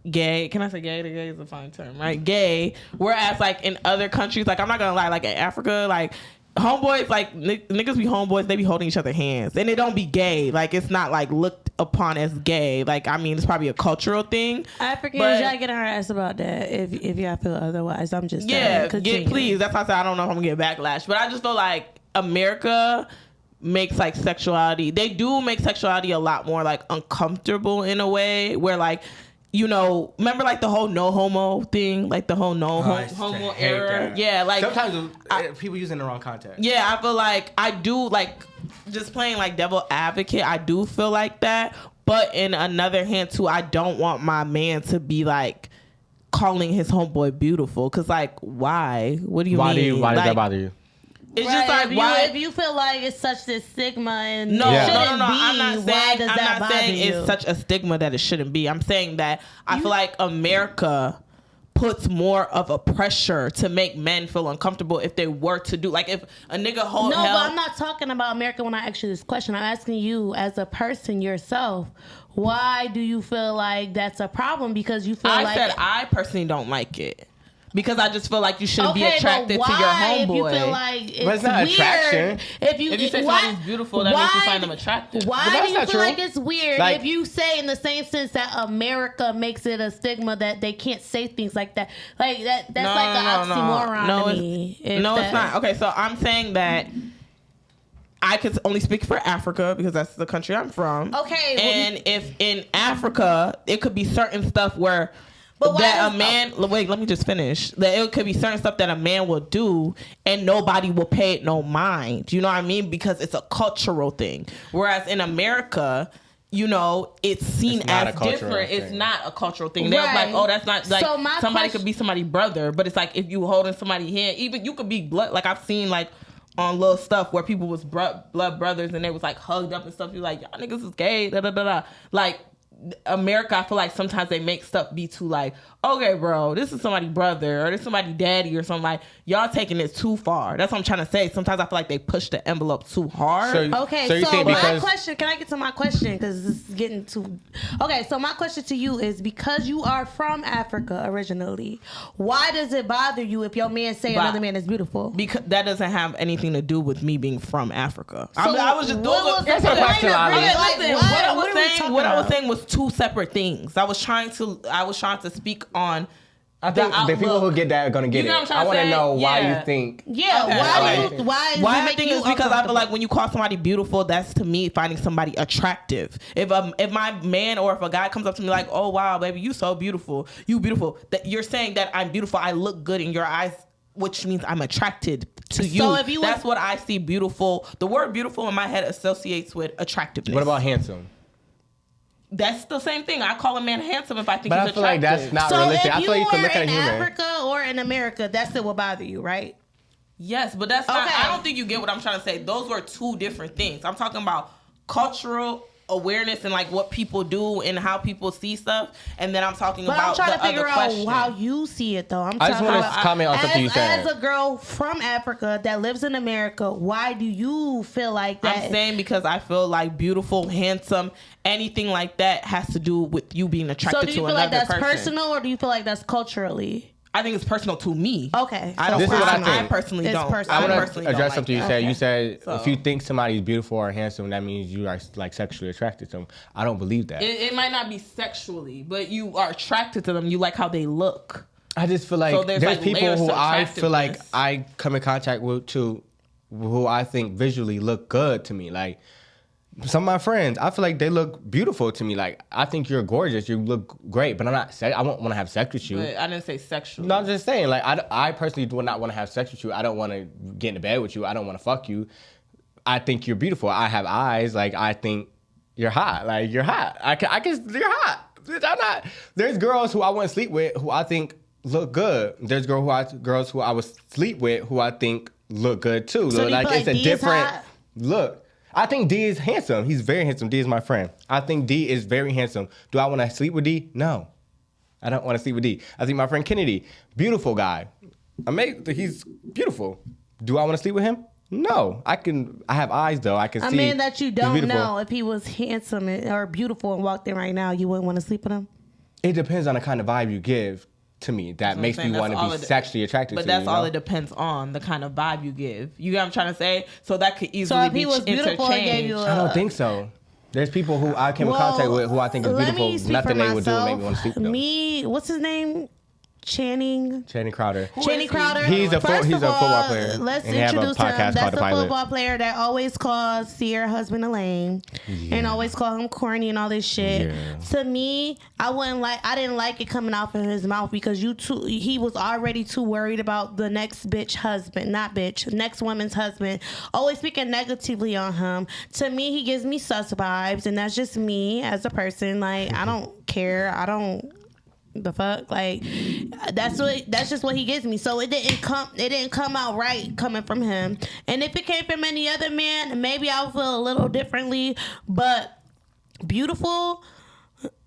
gay. Can I say gay? Gay is a fine term, right? Gay. Whereas like in other countries, like I'm not gonna lie, like in Africa, like homeboys, like niggas be homeboys, they be holding each other hands, and it don't be gay. Like it's not like looked upon as gay. Like I mean, it's probably a cultural thing.
Africans, y'all get our ass about that. If y'all feel otherwise, I'm just
please. That's why I said I don't know if I'm gonna get backlash, but I just feel like America makes like sexuality. They do make sexuality a lot more like uncomfortable in a way where like. You know, remember like the whole no homo thing, like the whole homo era.
That.
Yeah, like
sometimes people use it in the wrong context.
Yeah, I feel like I do like just playing like devil advocate. I do feel like that, but in another hand too, I don't want my man to be like calling his homeboy beautiful. Cause like, why? What do you mean?
Why does
like,
that bother you?
It's just like
if you feel like it's such this stigma and
no, I'm not saying
you?
It's such a stigma that it shouldn't be. I'm saying that I feel like America puts more of a pressure to make men feel uncomfortable if they were to do like if a nigga hold.
No, but I'm not talking about America when I ask you this question. I'm asking you as a person yourself. Why do you feel like that's a problem? Because you feel
I said I personally don't like it. Because I just feel like you shouldn't be attracted to your homeboy.
If you feel like it's
not
weird,
attraction.
If you say somebody's beautiful, that means you find them attractive.
Why do you feel like it's weird if you say in the same sense that America makes it a stigma that they can't say things like that? Like that's like an oxymoron to me.
It's not. Okay, so I'm saying that I could only speak for Africa because that's the country I'm from.
Okay.
And if in Africa, it could be certain stuff where that a man wait, let me just finish. That it could be certain stuff that a man will do and nobody will pay it no mind. You know what I mean? Because it's a cultural thing. Whereas in America, you know, it's seen
It's not
as
a cultural
different.
thing.
It's not a cultural thing. They're
Right.
like, oh, that's not like
So my
somebody
question-
could be somebody's brother, but it's like if you holding somebody's hand, even you could be blood. Like I've seen like on little stuff where people was blood brothers and they was like hugged up and stuff. You're like, y'all niggas is gay, da da da da. Like America, I feel like sometimes they make stuff be too like, okay, bro, this is somebody's brother or this is somebody's daddy or something. Like y'all taking it too far. That's what I'm trying to say. Sometimes I feel like they push the envelope too hard.
Okay,
So you
so
think
my
because
question, can I get to my question? Because this is getting too... Okay, so my question to you is, because you are from Africa originally, why does it bother you if your man say
But-
another man is beautiful?
Because that doesn't have anything to do with me being from Africa.
So
I was just
what was the
Answer the
point
question,
of
Lolly.
bringing-
Listen,
like,
what I was
are we
saying,
talking
what I was
about?
saying was two separate things. I was trying to speak on.
I think the people who get that are gonna get
You know what
it.
I'm
I
trying
want
to
to
say?
know why
Yeah.
you think.
Yeah,
Okay,
why
okay.
do you... Why
Why I
make
think
you
it's because I feel
uncomfortable?
like when you call somebody beautiful, that's to me finding somebody attractive. If my man or if a guy comes up to me like, oh wow, baby, you so beautiful, you beautiful, that you're saying that I'm beautiful, I look good in your eyes, which means I'm attracted to you.
So if you
that's
was-
what I see beautiful. The word beautiful in my head associates with attractiveness.
What about handsome?
That's the same thing. I call a man handsome if I think
But
he's
I feel like
attractive.
that's not
So
realistic.
if
I
you
feel like you can
were
look at a
in
human.
Africa or in America, that still will bother you, right?
Yes, but that's not.
Okay.
I don't think you get what I'm trying to say. Those were two different things. I'm talking about cultural awareness and like what people do and how people see stuff, and then I'm talking
But
about
I'm trying
the
to figure
other
out
question.
how you see it, though.
I just
talking
want
about-
to comment on something you said.
As a girl from Africa that lives in America, why do you feel like that?
I'm saying because I feel like beautiful, handsome, anything like that has to do with you being attracted
so do you
to
feel
another
like that's
person.
personal, or do you feel like that's culturally?
I think it's personal to me.
Okay,
I
so
don't.
This is what I
personally-
think.
personally
It's
don't.
personal.
I want
personally
to
don't
address
like
something you
that.
said.
Okay.
You said
So-
if you think somebody's beautiful or handsome, that means you are like sexually attracted to them. I don't believe that.
It might not be sexually, but you are attracted to them. You like how they look.
I just feel like
So there's,
there's
like,
people
layers
who
to
I feel like
attractiveness.
I come in contact with too, who I think visually look good to me. Like some of my friends, I feel like they look beautiful to me. Like I think you're gorgeous, you look great, but I'm not. I won't want to have sex with you.
But I didn't say sexually.
No, I'm just saying. Like I personally do not want to have sex with you. I don't want to get into bed with you. I don't want to fuck you. I think you're beautiful. I have eyes. Like I think you're hot. Like you're hot. I can. You're hot. I'm not. There's girls who I want to sleep with who I think look good. There's girls who I would sleep with who I think look good too.
So do you
like
feel
it's
like
a
D is
different
hot?
look. I think D is handsome. He's very handsome. D is my friend. I think D is very handsome. Do I want to sleep with D? No. I don't want to sleep with D. I think my friend Kennedy, beautiful guy. He's beautiful. Do I want to sleep with him? No. I have eyes though. I can
A
see.
man that you
he's
don't
beautiful.
know, if he was handsome or beautiful and walked in right now, you wouldn't want to sleep with him?
It depends on the kind of vibe you give to me that makes me
saying.
want
That's
to
all
be
it-
sexually attracted
But
to
that's
you.
all
know?
it depends on, the kind of vibe you give. You get what I'm trying to say? So that could
So
easily
if
be
he was beautiful and gave
interchanged.
you
I don't think so. There's people who I came in contact with who I think is
let
beautiful.
me speak
Nothing
for
they would do would make me
myself.
want to sleep with them.
Me, what's his name? Channing
Crowder.
Channing Crowder.
He's a
First
he's
of
a
all,
football player.
Let's
and they have a
introduce
podcast
him.
called
That's
The
a
Pilot.
football player that always calls Sierra husband a lame and always call him corny and all this shit.
Yeah.
To me, I didn't like it coming out of his mouth because he was already too worried about the next next woman's husband, always speaking negatively on him. To me, he gives me sus vibes, and that's just me as a person. Like, I don't care. I don't. The fuck, like that's just what he gives me. So it didn't come out right coming from him. And if it came from any other man, maybe I would feel a little differently. But beautiful,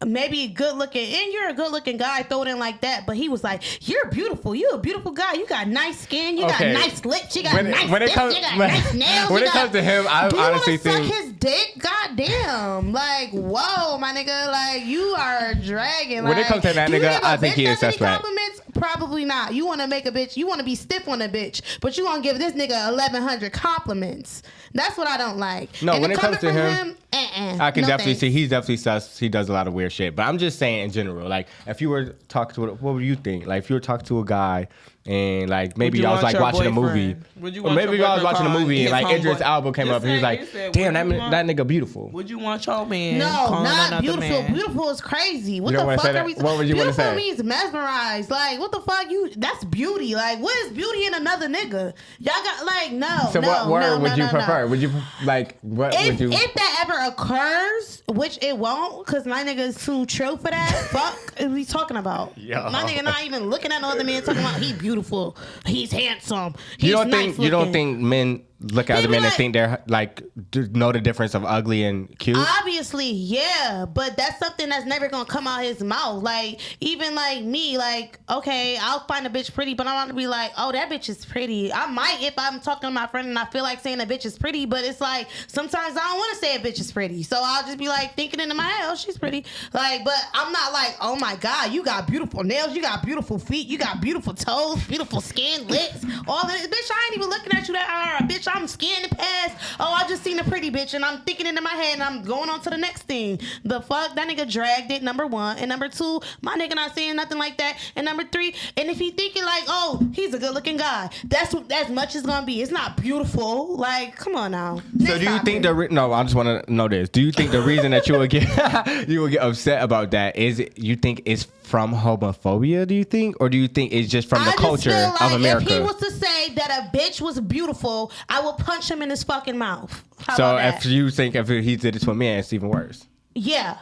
maybe good looking, and you're a good looking guy, throw it in like that. But he was like, you're beautiful, you're a beautiful guy, you got nice skin, you
Okay.
got nice lips, you got
When it-
nice
when it
lips,
comes-
you got
when-
nice nails.
when
you
it comes to him, I
do you
honestly
wanna
think-
suck his dick. Goddamn, like whoa, my nigga, like you are dragging.
When it
like,
comes to that
do you
nigga,
give a
I think
bitch
he is
that many
suspect.
compliments? Probably not. You want to make a bitch, you want to be stiff on a bitch, but you want to give this nigga 1,100 compliments. That's what I don't like.
No,
And
when it comes
coming
to
from
him,
uh-uh,
I can
no
definitely
thanks.
see he's definitely sus. He does a lot of weird shit. But I'm just saying in general, like if you were talking to, what would you think? Like if you were talking to a guy and like maybe y'all was like watching a movie. Or maybe y'all was watching a movie and like Idris Elba came up and he was like, damn, that nigga beautiful.
Would you want your man?
No, not beautiful.
Man?
Beautiful is crazy. What
you
the fuck
are
we?
What would you want to say?
Beautiful means mesmerized. Like what the fuck? That's beauty. Like what is beauty in another nigga? Y'all got like no.
So what word would you prefer? Would you like what would you?
If that ever occurs, which it won't, because my nigga is too true for that. Fuck, is we talking about?
Yo.
My nigga not even looking at no other man talking about he beautiful, he's handsome. He's
You don't
nice
think men look at other men and think they're like know the difference of ugly and cute?
Obviously, yeah, but that's something that's never gonna come out his mouth. Like even like me, like okay, I'll find a bitch pretty, but I want to be like, oh, that bitch is pretty. I might if I'm talking to my friend and I feel like saying a bitch is pretty, but it's like sometimes I don't want to say a bitch is pretty, so I'll just be like thinking into my head, oh, she's pretty. Like, but I'm not like, oh my god, you got beautiful nails, you got beautiful feet, you got beautiful toes, beautiful skin, lips, all of this. Bitch, I ain't even looking at you that hard, bitch. I'm scanning past. Oh, I just seen a pretty bitch and I'm thinking into my head and I'm going on to the next thing. The fuck? That nigga dragged it, number one. And number two, my nigga not saying nothing like that. And number three, and if he thinking like, oh, he's a good looking guy, that's what as much as gonna be. It's not beautiful. Like, come on now.
So do you think no, I just want to know this. Do you think the reason that you would get upset about that is you think it's from homophobia, do you think? Or do you think it's just from the culture of America?
If he was to say that a bitch was beautiful, I would punch him in his fucking mouth.
So if you think if he did it to a man, it's even worse.
Yeah.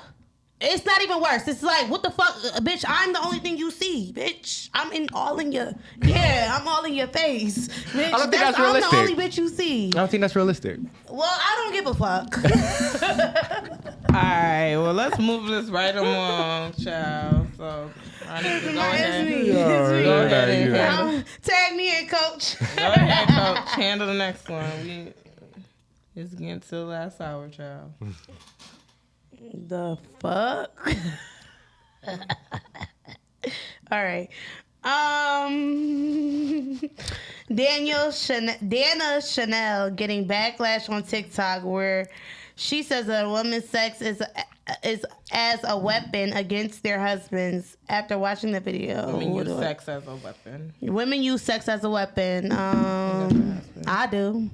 It's not even worse. It's like, what the fuck? Bitch, I'm the only thing you see, bitch. I'm all in your face. Bitch,
I don't think that's realistic.
I'm the only bitch you see.
I don't think that's realistic.
Well, I don't give a fuck.
All right, well, let's move this right along, child. So, I need to go ahead.
Go ahead. Tag me in, coach.
Go ahead, coach. Handle the next one. It's getting to the last hour, child.
The fuck? All right. Dana Chanel getting backlash on TikTok where she says that a woman's sex is as a weapon against their husbands after watching the video.
Women use sex as a weapon.
Women use sex as a weapon. I do.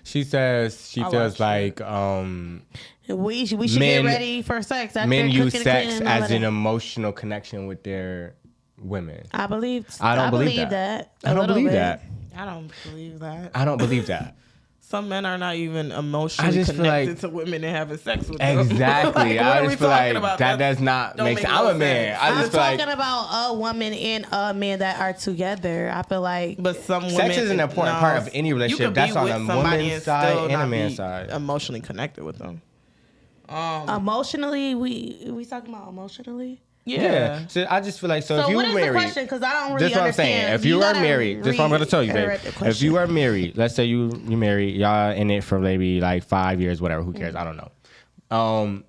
She says she feels like
we should get ready for sex.
Men use sex as an emotional connection with their women.
I don't believe that.
I don't believe that.
I don't believe that.
I don't believe that.
Some men are not even emotionally connected to women and having sex with them.
Exactly.
Like,
I just feel like that does not make sense. I'm a man.
I'm talking about a woman and a man that are together. I feel like,
but some women,
sex is an important part of any relationship. That's on a woman's side and a man's side.
Emotionally connected with them.
Emotionally, we talking about emotionally.
Yeah. So I just feel like if you
what is
married,
the question? Because I don't really
this is what I'm saying. If you are married, this is what I'm going to tell you, babe. If you are married, let's say you married, y'all in it for maybe like 5 years, whatever. Who cares? I don't know.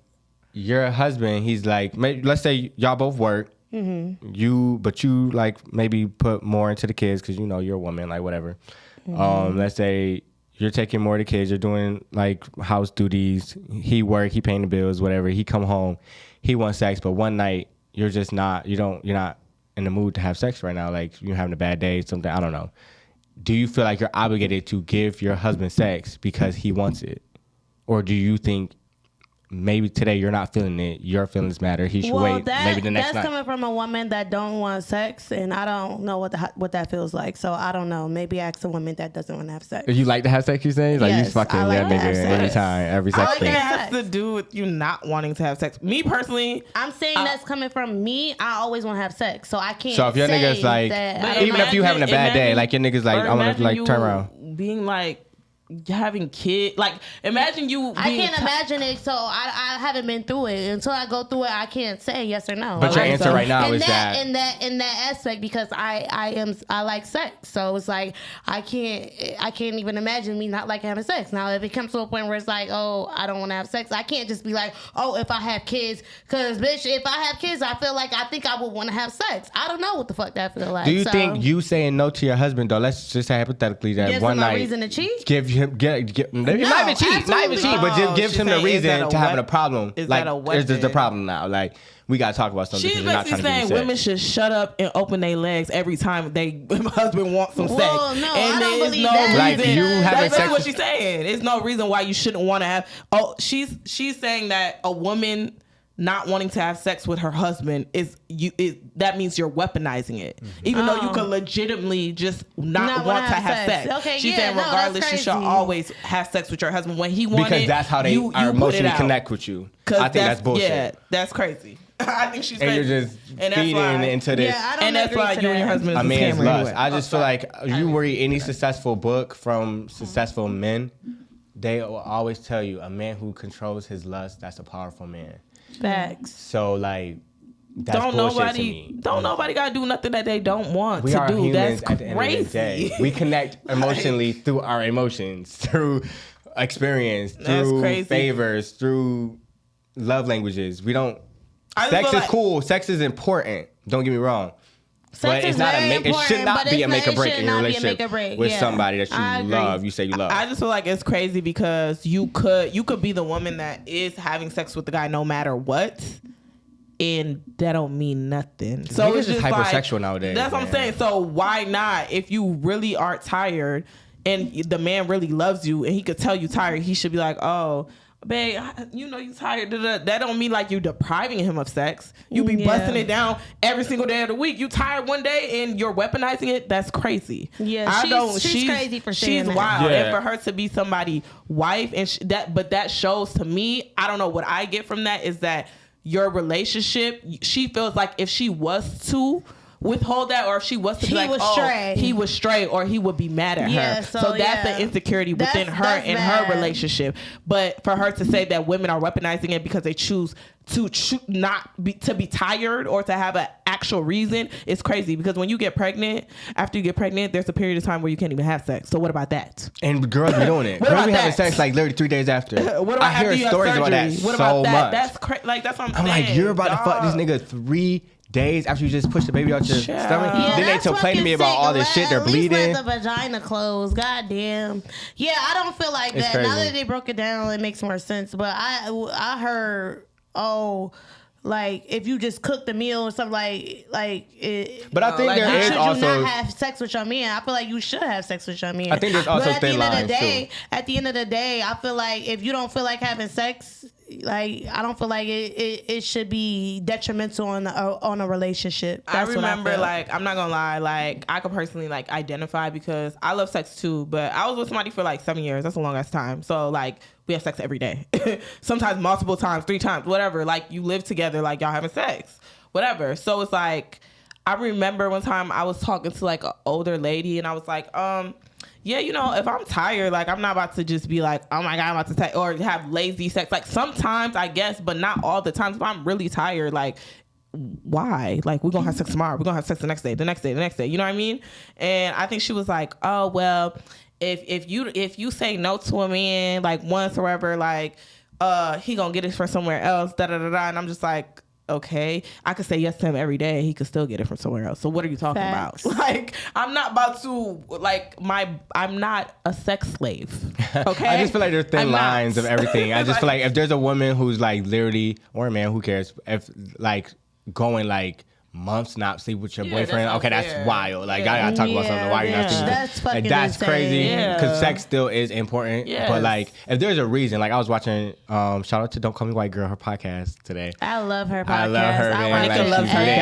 Your husband, he's like, let's say y'all both work. Mm-hmm. But you like maybe put more into the kids because you're a woman, like whatever. Mm-hmm. Let's say you're taking more of the kids. You're doing like house duties. He work. He paying the bills. Whatever. He come home. He wants sex, but one night. You're just not, you're not in the mood to have sex right now. Like you're having a bad day, something, I don't know. Do you feel like you're obligated to give your husband sex because he wants it? Or do you think maybe today you're not feeling it, your feelings matter, he should wait maybe the next night?
That's coming from a woman that don't want sex, and I don't know what that feels like. So I don't know. Maybe ask a woman that doesn't want to have sex.
You like to have sex, you saying? Like
yes,
you fucking that nigga anytime, every sex thing.
I think it has to do with you not wanting to have sex. Me personally,
I'm saying that's coming from me. I always want to have sex, so I can't.
So if your nigga's like, even if you having a bad day, like your nigga's like, I want to like turn around,
being like. Having kids, like imagine you.
I can't imagine it, so I haven't been through it. Until I go through it, I can't say yes or no.
But your answer right now is
that in that aspect because I like sex, so it's like I can't even imagine me not liking having sex. Now if it comes to a point where it's like, oh, I don't want to have sex, I can't just be like, oh, if I have kids, because bitch, if I have kids, I think I would want to have sex. I don't know what the fuck that feel like.
Do you think you saying no to your husband though? Let's just say hypothetically that one night
reason to cheat?
give not even cheat, but just give him the reason to having a problem.
Is
like,
that a weapon?
There's the problem now. Like, we gotta talk about something.
She's
you're not
basically
trying to
saying women should shut up and open their legs every time they husband wants some sex.
Well, no, I don't believe that.
Reason,
like you having
that's
sex.
what she's saying. There's no reason why you shouldn't want to have. Oh, she's saying that a woman not wanting to have sex with her husband that means you're weaponizing it, even though you could legitimately just not want to have sex.
Okay,
she's saying regardless, you should always have sex with your husband when he wants it.
Because that's how they are emotionally connect with you. I think that's bullshit.
Yeah, that's crazy. I think she's
and
crazy.
You're just feeding into this.
Yeah, I don't
and that's why you and your husband is
I mean, it's lust.
anyway.
I just feel like you read any successful book from successful men, they will always tell you a man who controls his lust, that's a powerful man.
Facts.
So like, that's bullshit to me.
Don't nobody gotta do nothing that they don't want
we
to
are
do.
Humans
That's
at the end of the day.
crazy.
We connect emotionally through our emotions, through experience,
That's
through
crazy.
favors, through love languages. We don't.
I just
Sex
feel
is
like-
cool. Sex is important. Don't get me wrong.
Sex
But
is
it's not
very
it should
important,
not
but
be a
it's
make or
not-
break
it
in
should
your
not be a make or
relationship
break.
with
Yeah.
somebody that
I
you
agree.
love. You say you love.
I just feel like it's crazy because you could be the woman that is having sex with the guy no matter what, and that don't mean nothing. So
Niggas
it's
is
just
hypersexual
like,
nowadays,
That's what I'm
man.
saying. So why not? If you really are tired and the man really loves you and he could tell you tired, he should be like, oh, babe, you know you tired. That don't mean like you depriving him of sex. You be busting it down every single day of the week. You tired one day and you're weaponizing it. That's crazy.
Yeah, she's crazy for saying
She's
that.
wild.
Yeah.
And for her to be somebody's wife and that shows to me. I don't know what I get from that is that your relationship. She feels like if she was to withhold that, or if she was to be like,
stray.
he was straight, or he would be mad at
Yeah,
her.
so,
So that's
yeah.
the insecurity within her
That's
and
bad.
her relationship. But for her to say that women are weaponizing it because they choose to be tired or to have an actual reason is crazy. Because when you get pregnant, after you get pregnant, there's a period of time where you can't even have sex. So what about that?
And girls be doing it.
What
Girls
about
be having
that?
sex like literally 3 days after.
What about
I hear
after you have
stories about that
surgery? What
so
about that?
much.
That's that's what I'm
I'm
saying.
like, you're about to fuck this
dog.
nigga 3 days after you just push the baby out your
Child.
stomach.
Yeah,
Then they
that's
complain to me
fucking
about all
sick.
this shit. They're
At least
bleeding.
let the vagina close. God damn. Yeah, I don't feel like
It's
that. Now
crazy.
that they broke it down, it makes more sense. But I heard, like if you just cook the meal or something like it.
But I think
like,
there is
Should
also.
you not have sex with your man? I feel like you should have sex with your man.
I think there's also
but at the
thin
end of the
lines,
day,
too.
at the end of the day, I feel like if you don't feel like having sex, like I don't feel like it should be detrimental on a relationship. That's
I
what
remember,
feel.
like, I'm not gonna lie, like, I could personally, like, identify because I love sex too, but I was with somebody for, like, 7 years. That's a long ass time. So, like, we have sex every day. Sometimes multiple times, 3 times, whatever. Like, you live together, like, y'all having sex, whatever. So, it's like, I remember one time I was talking to, like, an older lady, and I was like, yeah, you know, if I'm tired, like, I'm not about to just be like, oh my God, I'm about to take, or have lazy sex. Like, sometimes, I guess, but not all the times. If I'm really tired, like, why? Like, we're going to have sex tomorrow. We're going to have sex the next day, the next day, the next day. You know what I mean? And I think she was like, oh, well, if you say no to a man, like, once or whatever, like, he going to get it from somewhere else, da-da-da-da. And I'm just like, okay, I could say yes to him every day. He could still get it from somewhere else. So what are you talking
Facts.
about? Like, I'm not about to, like, I'm not a sex slave. Okay.
I just feel like there's thin
I'm not.
lines of everything. I just feel like if there's a woman who's like literally, or a man, who cares, if like going like months not sleep with your
Yeah,
boyfriend,
that's
okay,
not
that's
fair.
wild. Like,
Yeah.
I gotta talk about something. Why you're not
yeah.
sleeping?
That's fucking
Like, that's
insane.
crazy because
Yeah.
sex still is important.
Yes.
But like, if there's a reason, like I was watching, shout out to Don't Call Me White Girl, her podcast today.
I love her podcast.
I love her, man.
watch
Like,
it
she's
every
lit.
day.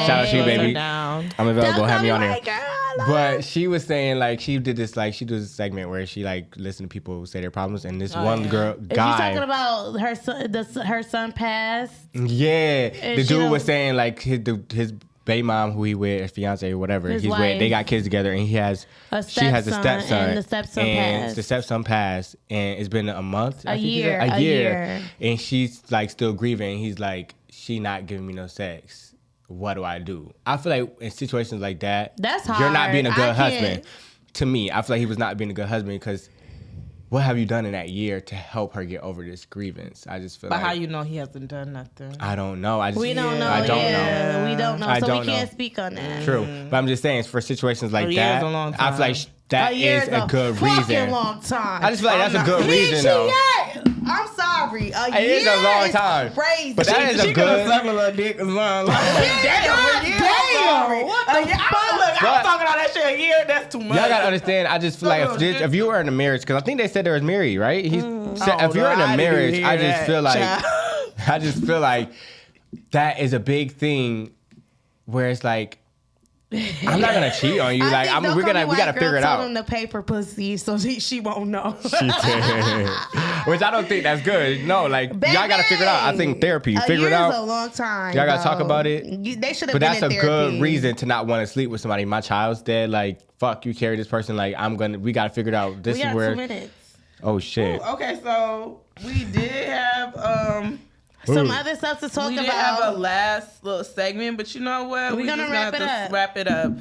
Shout out to you,
Loves her
baby.
down.
I'm available.
Don't
Have me
call
on there.
white girl, I love
But she was saying like she did this segment where she like listened to people say their problems, and this one girl
Is she
guy.
talking about her son passed?
Yeah,
And
the
she
dude
don't-
was saying like his baby mom, who he with, his fiance or whatever,
His
he's with.
wife.
They got kids together, and she has a stepson,
and the stepson
and
passed.
the stepson passed, and it's been a month, I
A
think he
year,
said.
a year.
and she's like still grieving. He's like, she not giving me no sex. What do I do? I feel like in situations like that,
That's
You're not
hard.
being a
I
good
can't-
husband. To me, I feel like he was not being a good husband because what have you done in that year to help her get over this grievance? I just feel
But
like.
how you know he hasn't done nothing?
I don't know.
We don't know.
I don't know.
We don't know.
I
So
don't
we
know.
can't speak on that.
True. But I'm just saying, for situations like
A year
that,
is a long
I feel like
time.
that
A year
is a good
fucking
reason.
long time.
I just feel like that's a good
He
reason,
cheat
though.
yet? I'm sorry.
It is a long time.
Crazy.
But that is a good.
Suck a little dick as well.
God damn.
What the fuck? I was talking all that shit a year. That's too much.
Y'all gotta understand. I just feel like if you were in a marriage, because I think they said they was married, right? He said if you're in a marriage, I just feel like that is a big thing, where it's like I'm not gonna cheat on you. Like we gotta figure it out.
Told him to pay for pussy, so she won't know.
She did. Which I don't think that's good. No, like
Baby,
y'all gotta figure it out. I think therapy. You figure it
A
out.
year is a long time.
Y'all gotta talk
though.
about it.
They should have.
But
been
that's
in
a
therapy.
good reason to not want to sleep with somebody. My child's dead. Like fuck, you carry this person. Like we gotta figure it out. This
We
is
got
where.
2 minutes.
Oh shit.
Okay, so we did have
Some other stuff to talk
we
about.
did have a last little segment, but you know what?
We're gonna
just
wrap it
have
up.
to wrap it up.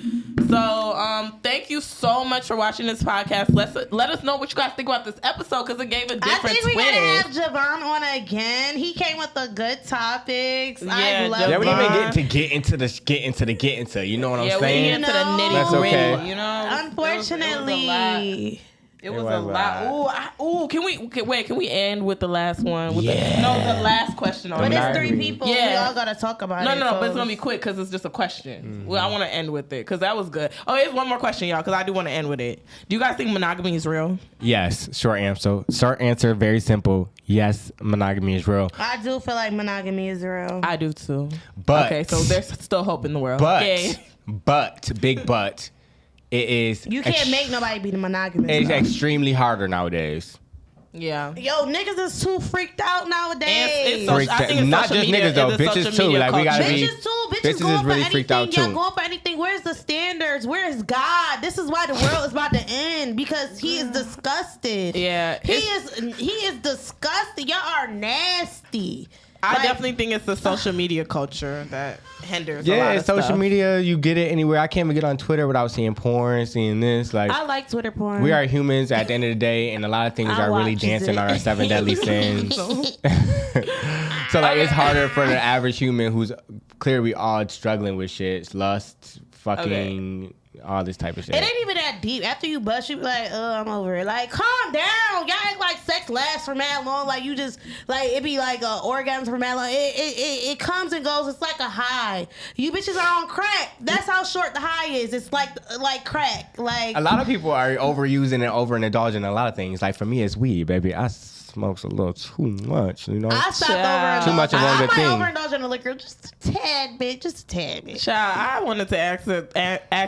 So, thank you so much for watching this podcast. Let us know what you guys think about this episode, because it gave a different
I think we
twist.
gotta have Javonn on again. He came with the good topics. I
Yeah,
love
Yeah, we didn't even
Javonn.
get into. You know what I'm
Yeah, we
saying?
get into the
No.
nitty
That's
gritty.
okay.
You know,
Unfortunately.
It was a lot. Ooh, can we end with the last one? With the last question on
But
it.
it's 3 people.
Yeah.
We all gotta talk about
No,
it.
but
so
it's gonna be quick because it's just a question. Well, I want to end with it because that was good. Oh, here's one more question, y'all, because I do want to end with it. Do you guys think monogamy is real?
Yes. Short answer. Very simple. Yes, monogamy is real.
I do feel like monogamy is real.
I do too.
But
Okay, so there's still hope in the world.
but
Yay.
big but. It is.
You can't make nobody be monogamous.
It's
though.
extremely harder nowadays.
Yeah.
Yo, niggas is too freaked out nowadays.
And it's
Freaked
I think it's
not
social
just
media,
niggas, though.
it's a
Bitches,
social
too.
media
Like, we gotta
culture.
be-
Bitches too.
Bitches
Bitches
is
going
really
for
freaked
anything.
out,
Y'all
too.
going for anything. Where's the standards? Where is God? This is why the world is about to end, because he is disgusted.
Yeah,
He is disgusted. Y'all are nasty.
I
Like,
definitely think it's the social media culture that hinders a lot
Yeah,
of
it's social
stuff.
media. You get it anywhere. I can't even get on Twitter without seeing porn, seeing this. Like
I like Twitter porn.
we are humans at the end of the day, and a lot of things
I
are really
watches
dancing
it.
on our 7 deadly sins. So like it's harder for the average human who's clearly all struggling with shit, lust, fucking, all this type of shit.
It ain't even that deep. After you bust, you be like, oh, I'm over it. Like, calm down. Y'all act like sex lasts for mad long. Like, you just, like, it be like orgasms for mad long. It comes and goes. It's like a high. You bitches are on crack. That's how short the high is. It's like crack. Like,
A lot of people are overusing and overindulging in a lot of things. Like for me, it's weed, baby. I smokes a little too much, you know.
I stopped
Child.
overindulging.
Too much of one
I
good
might
thing.
overindulge in the liquor just a tad bit.
Child, I wanted to ask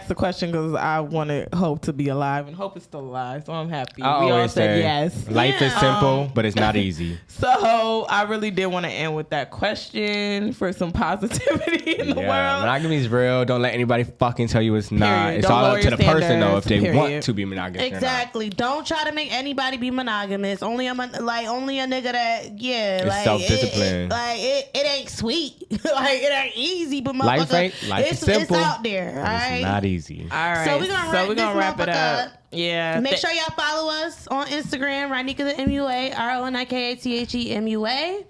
the question because I wanted Hope to be alive, and Hope is still alive, so I'm happy.
I
We all
always
said
say,
yes.
life is simple, but it's not easy.
So I really did want to end with that question for some positivity in the world.
Monogamy is real. Don't let anybody fucking tell you it's not.
Period.
It's
Don't
all
lower
up to
your
the person though if they
standards,
want
period.
to be monogamous.
Exactly. Don't try to make anybody be monogamous. Only a nigga that
It's
like
self-discipline.
It ain't sweet. Like it ain't easy, but
Life
motherfucker,
is simple.
It's out there. All
It's
right.
not easy.
All right.
So we're gonna wrap
it
this
up.
motherfucker
Yeah.
Make sure y'all follow us on Instagram, Ronika the MUA, RONIKATHEMUA.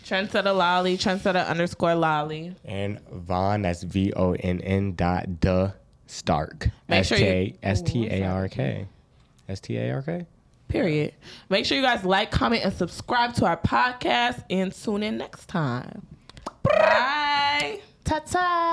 Trendsetter Lolly, Trendsetter_Lolly.
And Von, that's VONN Stark.
Make sure you-
STARK. STARK?
Period. Make sure you guys like, comment, and subscribe to our podcast, and tune in next time. Bye.
Ta-ta.